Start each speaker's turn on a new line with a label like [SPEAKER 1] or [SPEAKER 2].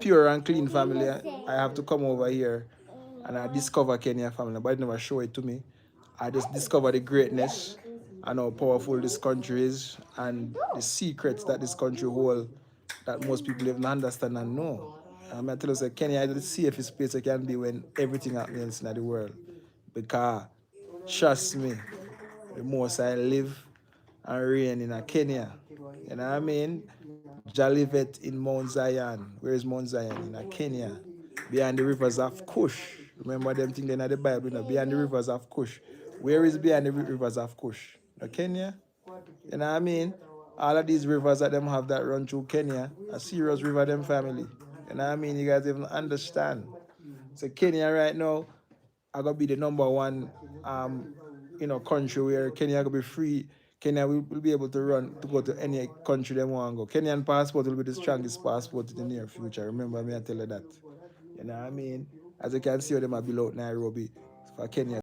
[SPEAKER 1] pure and clean family, I have to come over here and I discover Kenya family, but it never show it to me. I just discover the greatness and how powerful this country is and the secrets that this country holds that most people even understand and know. I tell you, say, Kenya is the safest place it can be when everything happens in the world. Because, trust me, the most I live and reign in a Kenya. You know what I mean? Jalivet in Mount Zion. Where is Mount Zion? In a Kenya. Behind the rivers of Kush. Remember them thing in the Bible, you know, behind the rivers of Kush. Where is behind the rivers of Kush? Kenya. You know what I mean? All of these rivers that them have that run through Kenya, a serious river them family. You know what I mean? You guys even understand. So Kenya right now, I gotta be the number one country where Kenya gonna be free. Kenya will be able to run to go to any country they want to go. Kenyan passport will be the strongest passport in the near future. Remember me, I tell you that. You know what I mean? As you can see, them are below Nairobi for Kenya